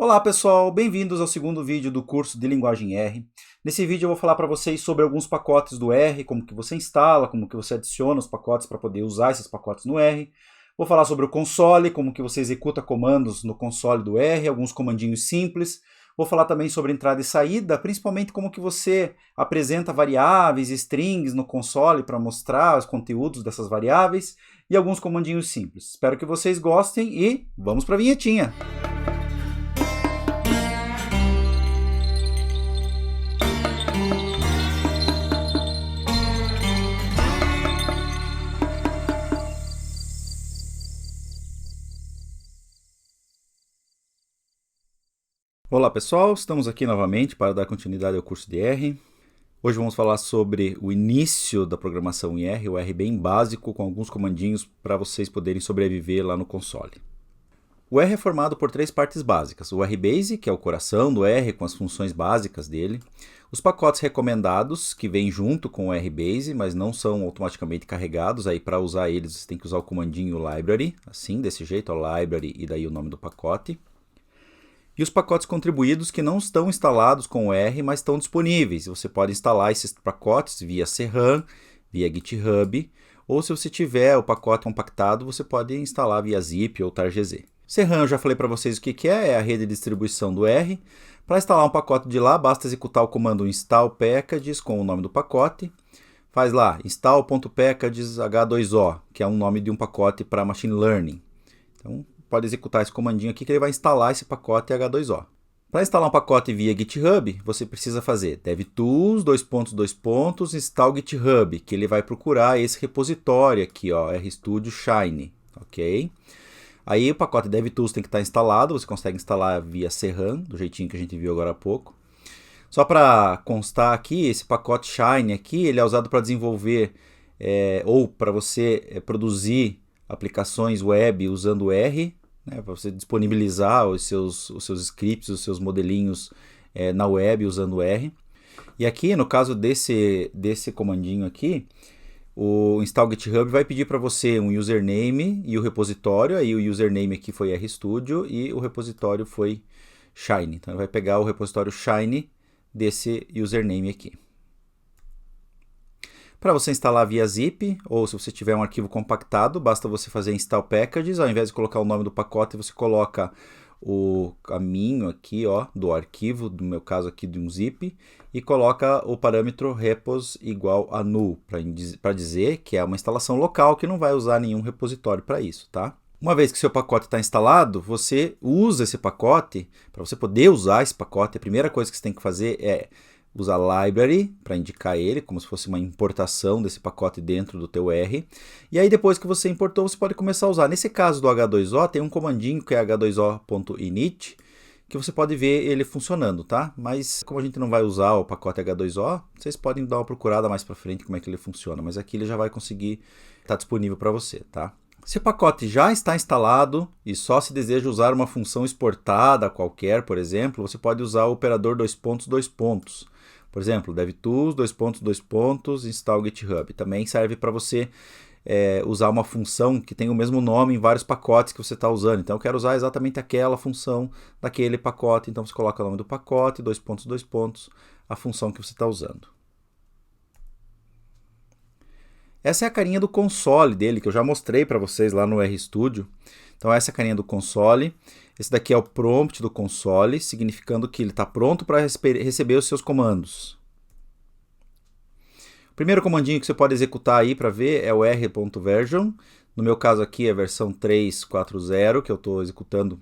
Olá pessoal, bem-vindos ao segundo vídeo do curso de Linguagem R. Nesse vídeo eu vou falar para vocês sobre alguns pacotes do R, como que você instala, como que você adiciona os pacotes para poder usar esses pacotes no R. Vou falar sobre o console, como que você executa comandos no console do R, alguns comandinhos simples. Vou falar também sobre entrada e saída, principalmente como que você apresenta variáveis, strings no console para mostrar os conteúdos dessas variáveis e alguns comandinhos simples. Espero que vocês gostem e vamos para a vinhetinha! Olá pessoal, estamos aqui novamente para dar continuidade ao curso de R. Hoje vamos falar sobre o início da programação em R, o R bem básico, com alguns comandinhos para vocês poderem sobreviver lá no console. O R é formado por três partes básicas: o RBase, que é o coração do R com as funções básicas dele, os pacotes recomendados, que vêm junto com o RBase, mas não são automaticamente carregados, aí para usar eles você tem que usar o comandinho library, assim, desse jeito, library e daí o nome do pacote. E os pacotes contribuídos que não estão instalados com o R, mas estão disponíveis. Você pode instalar esses pacotes via Serran, via GitHub, ou se você tiver o pacote compactado, você pode instalar via zip ou targz. Serran, eu já falei para vocês o que é a rede de distribuição do R. Para instalar um pacote de lá, basta executar o comando install packages com o nome do pacote. Faz lá install.packages h2o, que é um nome de um pacote para machine learning. Então, pode executar esse comandinho aqui que ele vai instalar esse pacote H2O. Para instalar um pacote via GitHub, você precisa fazer devtools, install GitHub, que ele vai procurar esse repositório aqui, ó, RStudio Shine, ok? Aí o pacote devtools tem que estar instalado, você consegue instalar via Serran, do jeitinho que a gente viu agora há pouco. Só para constar aqui, esse pacote Shine aqui, ele é usado para desenvolver ou para você produzir aplicações web usando R, né, para você disponibilizar os seus scripts, os seus modelinhos na web usando R. E aqui, no caso desse comandinho aqui, o install GitHub vai pedir para você um username e o repositório. Aí o username aqui foi RStudio e o repositório foi Shine. Então ele vai pegar o repositório Shine desse username aqui. Para você instalar via zip, ou se você tiver um arquivo compactado, basta você fazer install packages. Ao invés de colocar o nome do pacote, você coloca o caminho aqui, ó, do arquivo, no meu caso aqui de um zip, e coloca o parâmetro repos igual a null, para dizer que é uma instalação local que não vai usar nenhum repositório para isso, tá? Uma vez que seu pacote está instalado, você usa esse pacote. Para você poder usar esse pacote, a primeira coisa que você tem que fazer é usar library para indicar ele, como se fosse uma importação desse pacote dentro do teu R. E aí depois que você importou, você pode começar a usar. Nesse caso do H2O, tem um comandinho que é h2o.init, que você pode ver ele funcionando, tá? Mas como a gente não vai usar o pacote H2O, vocês podem dar uma procurada mais para frente como é que ele funciona. Mas aqui ele já vai conseguir estar disponível para você, tá? Se o pacote já está instalado e só se deseja usar uma função exportada qualquer, por exemplo, você pode usar o operador dois pontos. Por exemplo, devtools, install GitHub. Também serve para você usar uma função que tem o mesmo nome em vários pacotes que você está usando. Então, eu quero usar exatamente aquela função daquele pacote. Então, você coloca o nome do pacote, dois pontos, a função que você está usando. Essa é a carinha do console dele, que eu já mostrei para vocês lá no RStudio. Então essa é a carinha do console. Esse daqui é o prompt do console, significando que ele está pronto para receber os seus comandos. O primeiro comandinho que você pode executar aí para ver é o r.version. No meu caso aqui é a versão 3.4.0 que eu estou executando,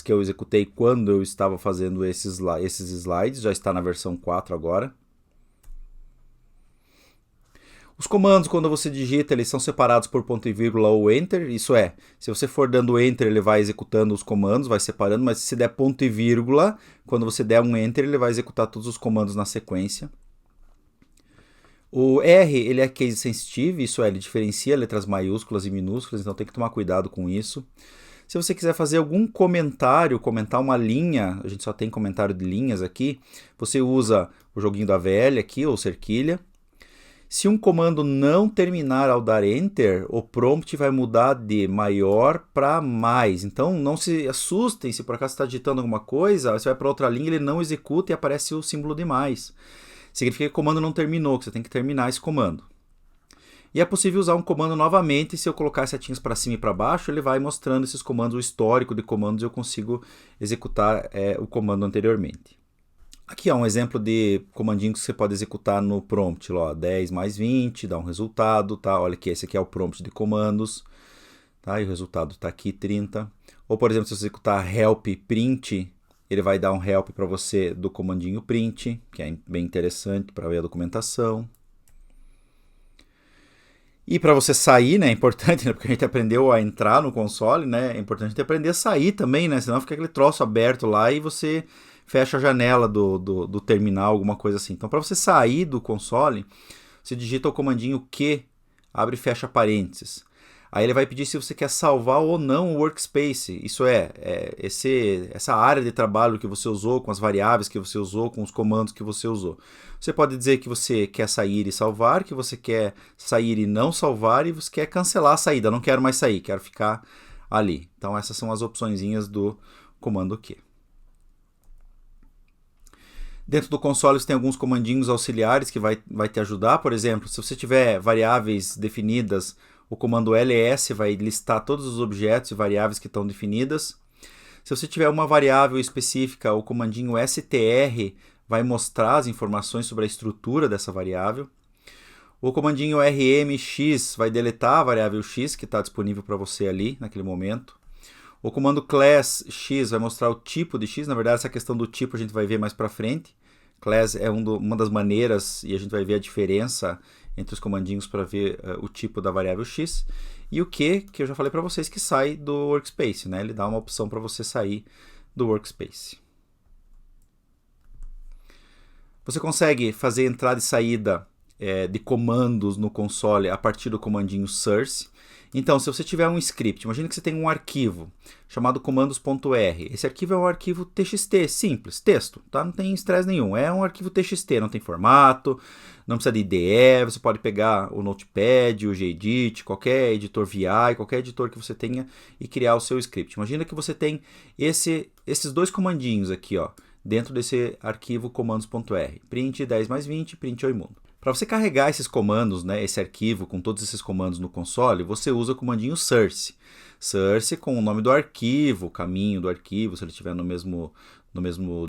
que eu executei quando eu estava fazendo esses slides, já está na versão 4 agora. Os comandos, quando você digita, eles são separados por ponto e vírgula ou enter. Isso é, se você for dando enter, ele vai executando os comandos, vai separando, mas se der ponto e vírgula, quando você der um enter, ele vai executar todos os comandos na sequência. O R, ele é case sensitive, isso é, ele diferencia letras maiúsculas e minúsculas, então tem que tomar cuidado com isso. Se você quiser fazer algum comentário, comentar uma linha, a gente só tem comentário de linhas aqui, você usa o joguinho da velha aqui, ou cerquilha. Se um comando não terminar ao dar Enter, o prompt vai mudar de maior para mais. Então não se assustem se por acaso está digitando alguma coisa, você vai para outra linha, ele não executa e aparece o símbolo de mais. Significa que o comando não terminou, que você tem que terminar esse comando. E é possível usar um comando novamente, se eu colocar as setinhas para cima e para baixo, ele vai mostrando esses comandos, o histórico de comandos, e eu consigo executar o comando anteriormente. Aqui é um exemplo de comandinho que você pode executar no prompt, ó, 10 mais 20, dá um resultado, tá? Olha que esse aqui é o prompt de comandos, tá? E o resultado está aqui, 30. Ou, por exemplo, se você executar help print, ele vai dar um help para você do comandinho print, que é bem interessante para ver a documentação. E para você sair, né, é importante, né, porque a gente aprendeu a entrar no console, né, é importante a gente aprender a sair também, né, senão fica aquele troço aberto lá e você fecha a janela do terminal, alguma coisa assim. Então, para você sair do console, você digita o comandinho Q, abre e fecha parênteses. Aí ele vai pedir se você quer salvar ou não o workspace, isso essa área de trabalho que você usou, com as variáveis que você usou, com os comandos que você usou. Você pode dizer que você quer sair e salvar, que você quer sair e não salvar, e você quer cancelar a saída, não quero mais sair, quero ficar ali. Então essas são as opçõezinhas do comando Q. Dentro do console você tem alguns comandinhos auxiliares que vai te ajudar. Por exemplo, se você tiver variáveis definidas, o comando ls vai listar todos os objetos e variáveis que estão definidas. Se você tiver uma variável específica, o comandinho str vai mostrar as informações sobre a estrutura dessa variável. O comandinho rmx vai deletar a variável x que está disponível para você ali naquele momento. O comando class x vai mostrar o tipo de x. Na verdade, essa questão do tipo a gente vai ver mais para frente. Class é uma das maneiras, e a gente vai ver a diferença entre os comandinhos para ver o tipo da variável x. E o que eu já falei para vocês, que sai do workspace, né? Ele dá uma opção para você sair do workspace. Você consegue fazer entrada e saída de comandos no console a partir do comandinho source. Então, se você tiver um script, imagine que você tem um arquivo chamado comandos.r. Esse arquivo é um arquivo TXT, simples, texto, tá? Não tem estresse nenhum. É um arquivo TXT, não tem formato, não precisa de IDE, você pode pegar o Notepad, o Gedit, qualquer editor VI, qualquer editor que você tenha e criar o seu script. Imagina que você tem esses dois comandinhos aqui, ó, dentro desse arquivo comandos.r. Print 10 mais 20, print oi mundo. Para você carregar esses comandos, né, esse arquivo com todos esses comandos no console, você usa o comandinho source. Source com o nome do arquivo, o caminho do arquivo, se ele estiver no mesmo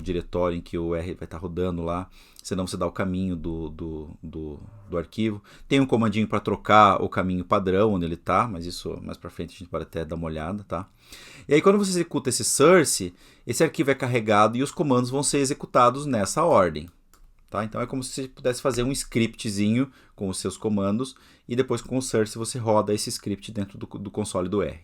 diretório em que o R vai estar rodando lá, senão você dá o caminho do arquivo. Tem um comandinho para trocar o caminho padrão onde ele está, mas isso mais para frente a gente pode até dar uma olhada, tá? E aí quando você executa esse source, esse arquivo é carregado e os comandos vão ser executados nessa ordem. Tá? Então é como se você pudesse fazer um scriptzinho com os seus comandos e depois com o source você roda esse script dentro do console do R.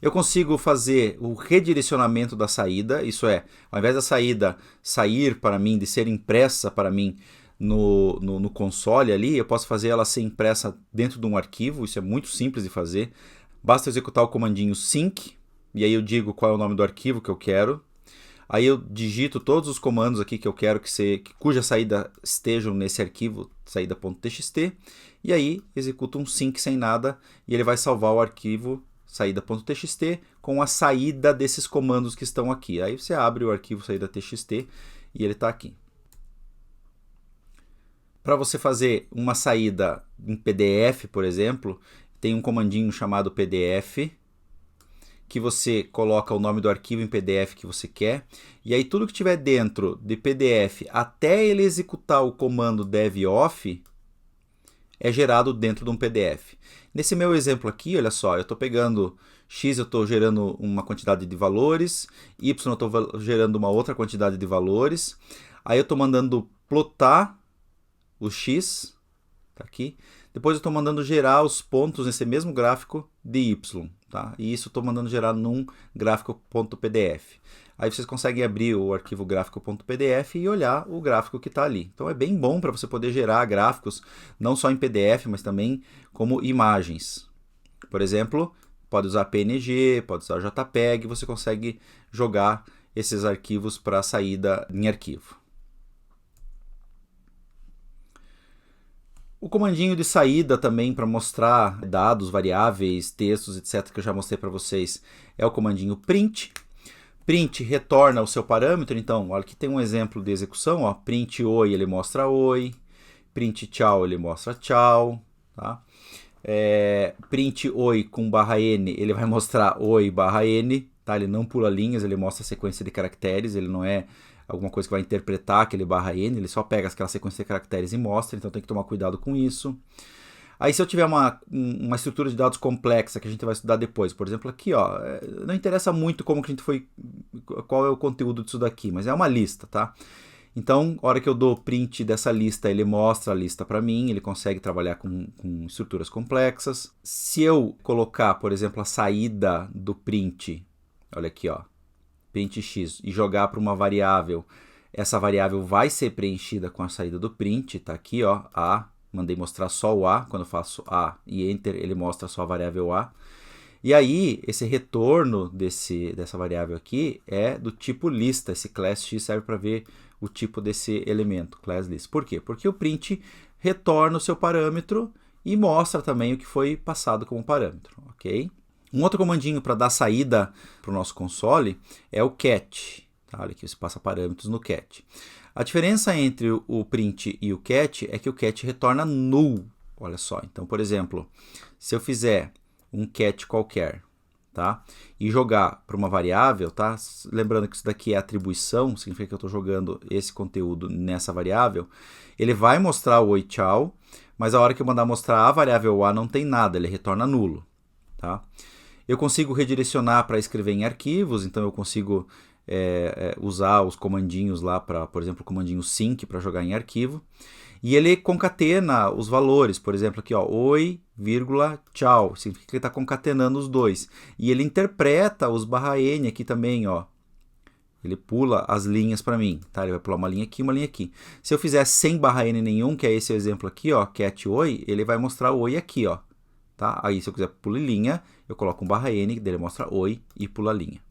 Eu consigo fazer o redirecionamento da saída, isso é, ao invés da saída sair para mim, de ser impressa para mim no console ali, eu posso fazer ela ser impressa dentro de um arquivo, isso é muito simples de fazer. Basta executar o comandinho sync, e aí eu digo qual é o nome do arquivo que eu quero. Aí eu digito todos os comandos aqui que eu quero cuja saída estejam nesse arquivo, saída.txt, e aí executo um sync sem nada, e ele vai salvar o arquivo saída.txt com a saída desses comandos que estão aqui. Aí você abre o arquivo saída.txt e ele está aqui. Para você fazer uma saída em PDF, por exemplo, tem um comandinho chamado pdf, que você coloca o nome do arquivo em PDF que você quer, e aí tudo que tiver dentro de PDF até ele executar o comando dev-off é gerado dentro de um PDF. Nesse meu exemplo aqui, olha só, eu estou pegando x, eu estou gerando uma quantidade de valores, y eu estou gerando uma outra quantidade de valores, aí eu estou mandando plotar o x, tá aqui, depois eu estou mandando gerar os pontos nesse mesmo gráfico de y. Tá? E isso eu estou mandando gerar num gráfico.pdf. Aí vocês conseguem abrir o arquivo gráfico.pdf e olhar o gráfico que está ali. Então é bem bom para você poder gerar gráficos, não só em PDF, mas também como imagens. Por exemplo, pode usar PNG, pode usar JPEG, você consegue jogar esses arquivos para saída em arquivo. O comandinho de saída também para mostrar dados, variáveis, textos, etc. que eu já mostrei para vocês é o comandinho print. Print retorna o seu parâmetro, então olha aqui tem um exemplo de execução, ó, print oi ele mostra oi, print tchau ele mostra tchau, tá? Print oi com /n ele vai mostrar oi /n, tá? Ele não pula linhas, ele mostra a sequência de caracteres, ele não é alguma coisa que vai interpretar aquele /n, ele só pega aquela sequência de caracteres e mostra, então tem que tomar cuidado com isso. Aí se eu tiver uma estrutura de dados complexa que a gente vai estudar depois, por exemplo aqui, ó, não interessa muito como que a gente foi, qual é o conteúdo disso daqui, mas é uma lista, tá? Então, a hora que eu dou print dessa lista, ele mostra a lista para mim, ele consegue trabalhar com estruturas complexas. Se eu colocar, por exemplo, a saída do print, olha aqui, ó, print x, e jogar para uma variável, essa variável vai ser preenchida com a saída do print, tá aqui, ó, a, mandei mostrar só o a, quando eu faço a e enter, ele mostra só a variável a. E aí, esse retorno dessa variável aqui é do tipo lista, esse class x serve para ver o tipo desse elemento, class list. Por quê? Porque o print retorna o seu parâmetro e mostra também o que foi passado como parâmetro, ok? Um outro comandinho para dar saída para o nosso console é o cat. Tá? Olha aqui, você passa parâmetros no cat. A diferença entre o print e o cat é que o cat retorna null. Olha só, então, por exemplo, se eu fizer um cat qualquer, tá? E jogar para uma variável, tá? Lembrando que isso daqui é atribuição, significa que eu estou jogando esse conteúdo nessa variável. Ele vai mostrar o oi tchau, mas a hora que eu mandar mostrar a variável a não tem nada, ele retorna nulo, tá? Eu consigo redirecionar para escrever em arquivos, então eu consigo usar os comandinhos lá, por exemplo, o comandinho sync para jogar em arquivo. E ele concatena os valores, por exemplo, aqui, ó, oi, vírgula, tchau, significa que ele está concatenando os dois. E ele interpreta os /n aqui também, ó. Ele pula as linhas para mim, tá? Ele vai pular uma linha aqui, uma linha aqui. Se eu fizer sem /n nenhum, que é esse exemplo aqui, ó, cat oi, ele vai mostrar o oi aqui, ó. Tá? Aí se eu quiser pular linha, eu coloco um /n, dele mostra oi e pula a linha.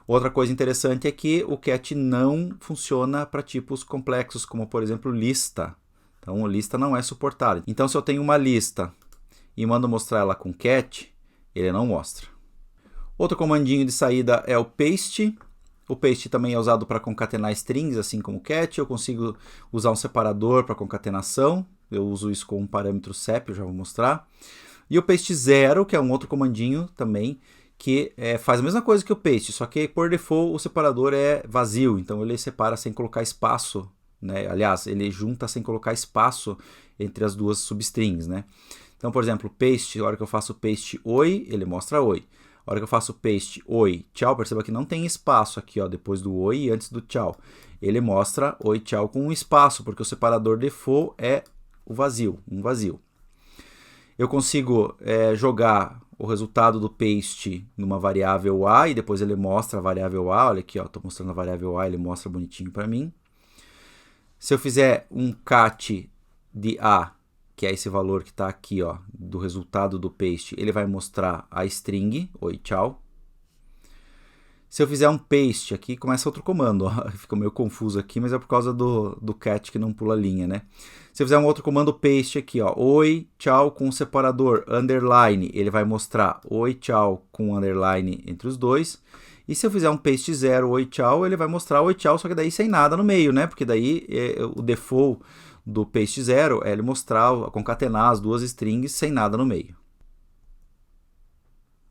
Outra coisa interessante é que o cat não funciona para tipos complexos, como por exemplo lista. Então, lista não é suportada. Então, se eu tenho uma lista e mando mostrar ela com cat, ele não mostra. Outro comandinho de saída é o paste. O paste também é usado para concatenar strings, assim como o cat. Eu consigo usar um separador para concatenação. Eu uso isso com um parâmetro sep, eu já vou mostrar. E o paste zero, que é um outro comandinho também, que faz a mesma coisa que o paste, só que por default o separador é vazio, então ele separa sem colocar espaço, né? Aliás, ele junta sem colocar espaço entre as duas substrings, né? Então, por exemplo, paste, a hora que eu faço paste oi, ele mostra oi. A hora que eu faço paste oi, tchau, perceba que não tem espaço aqui, ó, depois do oi e antes do tchau. Ele mostra oi, tchau com um espaço, porque o separador default é o vazio, um vazio. Eu consigo jogar o resultado do paste numa variável a e depois ele mostra a variável a. Olha aqui, estou mostrando a variável a, ele mostra bonitinho para mim. Se eu fizer um cat de a, que é esse valor que está aqui, ó, do resultado do paste, ele vai mostrar a string, oi, tchau. Se eu fizer um paste aqui, começa outro comando, ó. Fica meio confuso aqui, mas é por causa do cat que não pula linha, né? Se eu fizer um outro comando paste aqui, ó, oi, tchau com separador, underline, ele vai mostrar oi, tchau com underline entre os dois. E se eu fizer um paste zero, oi, tchau, ele vai mostrar oi, tchau, só que daí sem nada no meio, né? Porque daí o default do paste zero é ele mostrar, concatenar as duas strings sem nada no meio.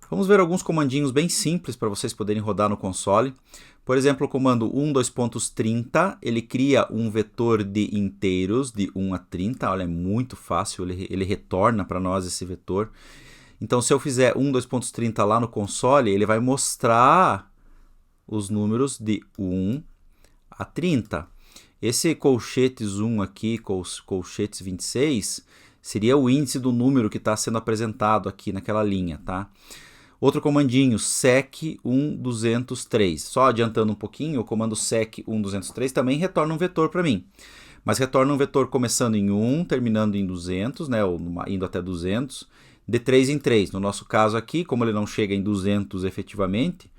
Vamos ver alguns comandinhos bem simples para vocês poderem rodar no console. Por exemplo, o comando 1,2.30, ele cria um vetor de inteiros de 1 a 30. Olha, é muito fácil, ele retorna para nós esse vetor. Então, se eu fizer 1,2.30 lá no console, ele vai mostrar os números de 1 a 30. Esse colchetes 1 aqui, colchetes 26, seria o índice do número que está sendo apresentado aqui naquela linha, tá? Outro comandinho, sec1203. Só adiantando um pouquinho, o comando sec1203 também retorna um vetor para mim. Mas retorna um vetor começando em 1, terminando em 200, né, ou indo até 200, de 3 em 3. No nosso caso aqui, como ele não chega em 200 efetivamente,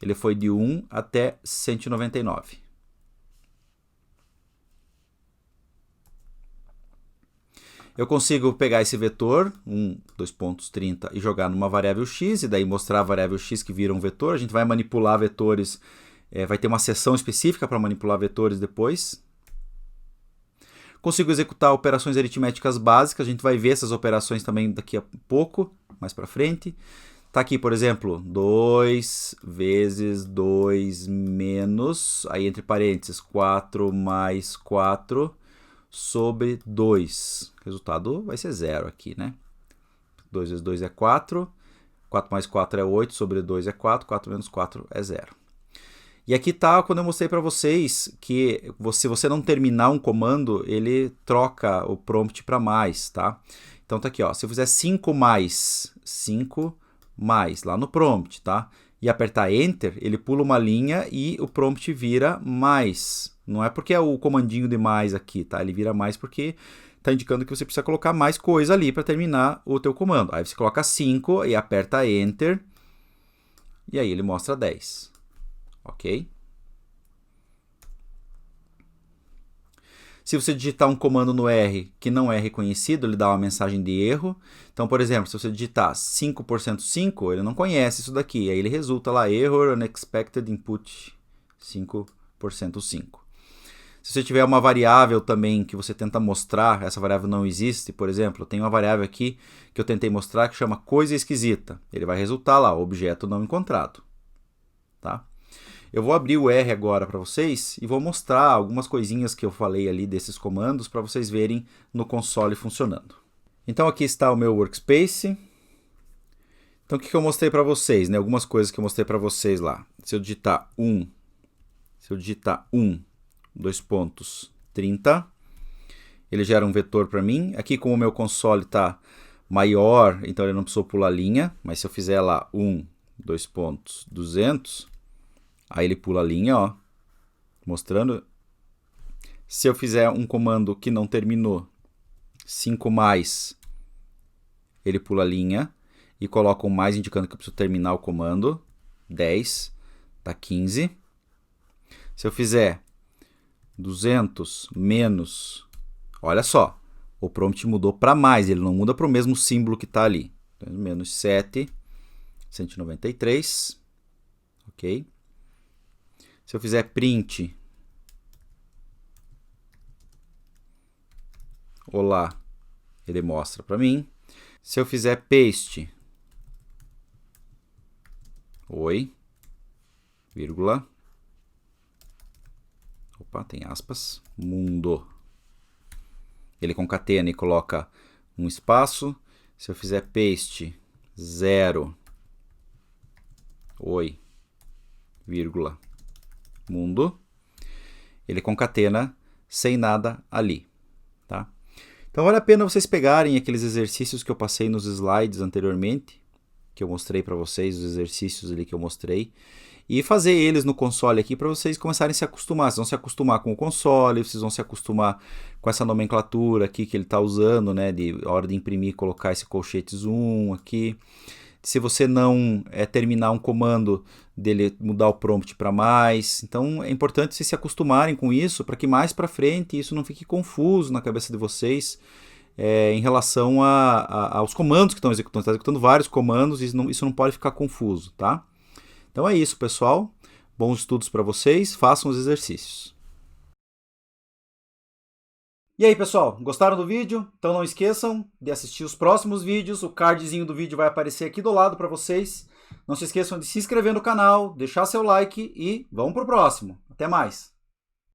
ele foi de 1 até 199. Eu consigo pegar esse vetor, 2.30, e jogar numa variável x, e daí mostrar a variável x que vira um vetor. A gente vai manipular vetores, vai ter uma seção específica para manipular vetores depois. Consigo executar operações aritméticas básicas, a gente vai ver essas operações também daqui a pouco, mais para frente. Está aqui, por exemplo, 2 vezes 2 menos, aí entre parênteses, 4 mais 4 sobre 2. O resultado vai ser 0 aqui, né? 2 vezes 2 é 4, 4 mais 4 é 8, sobre 2 é 4, 4 menos 4 é 0. E aqui está quando eu mostrei para vocês que se você não terminar um comando, ele troca o prompt para mais, tá? Então tá aqui, ó, se eu fizer 5 mais, lá no prompt, tá? E apertar Enter, ele pula uma linha e o prompt vira mais. Não é porque é o comandinho de mais aqui, tá? Ele vira mais porque está indicando que você precisa colocar mais coisa ali para terminar o teu comando. Aí você coloca 5 e aperta Enter, e aí ele mostra 10. Ok? Se você digitar um comando no R que não é reconhecido, ele dá uma mensagem de erro. Então, por exemplo, se você digitar 5%, 5, ele não conhece isso daqui. Aí ele resulta lá, error unexpected input 5%, 5. Se você tiver uma variável também que você tenta mostrar, essa variável não existe, por exemplo, tem uma variável aqui que eu tentei mostrar que chama coisa esquisita. Ele vai resultar lá, objeto não encontrado. Tá? Eu vou abrir o R agora para vocês e vou mostrar algumas coisinhas que eu falei ali desses comandos para vocês verem no console funcionando. Então aqui está o meu workspace. Então o que eu mostrei para vocês, né? Algumas coisas que eu mostrei para vocês lá. Se eu digitar 1, 2 pontos, 30, ele gera um vetor para mim. Aqui como o meu console está maior, então ele não precisou pular linha, mas se eu fizer lá 2 pontos, 200, aí ele pula a linha, ó, mostrando. Se eu fizer um comando que não terminou, 5 mais, ele pula a linha e coloca um mais indicando que eu preciso terminar o comando. 10, tá 15. Se eu fizer 200 menos, olha só, o prompt mudou para mais, ele não muda para o mesmo símbolo que está ali. Então, menos 7, 193, ok? Se eu fizer print, olá, ele mostra para mim. Se eu fizer paste, oi, vírgula, opa, tem aspas, mundo. Ele concatena e coloca um espaço. Se eu fizer paste, 0, oi, vírgula, mundo, ele concatena sem nada ali, tá? Então vale a pena vocês pegarem aqueles exercícios que eu passei nos slides anteriormente, que eu mostrei para vocês, os exercícios ali que eu mostrei, e fazer eles no console aqui para vocês começarem a se acostumar. Vocês vão se acostumar com o console, vocês vão se acostumar com essa nomenclatura aqui que ele está usando, né, de a hora de imprimir, colocar esse colchete zoom aqui. Se você não terminar um comando dele mudar o prompt para mais. Então é importante vocês se acostumarem com isso para que mais para frente isso não fique confuso na cabeça de vocês em relação aos comandos que estão executando. Está executando vários comandos e isso não pode ficar confuso, tá? Então é isso, pessoal. Bons estudos para vocês. Façam os exercícios. E aí, pessoal, gostaram do vídeo? Então não esqueçam de assistir os próximos vídeos, o cardzinho do vídeo vai aparecer aqui do lado para vocês. Não se esqueçam de se inscrever no canal, deixar seu like e vamos pro próximo. Até mais!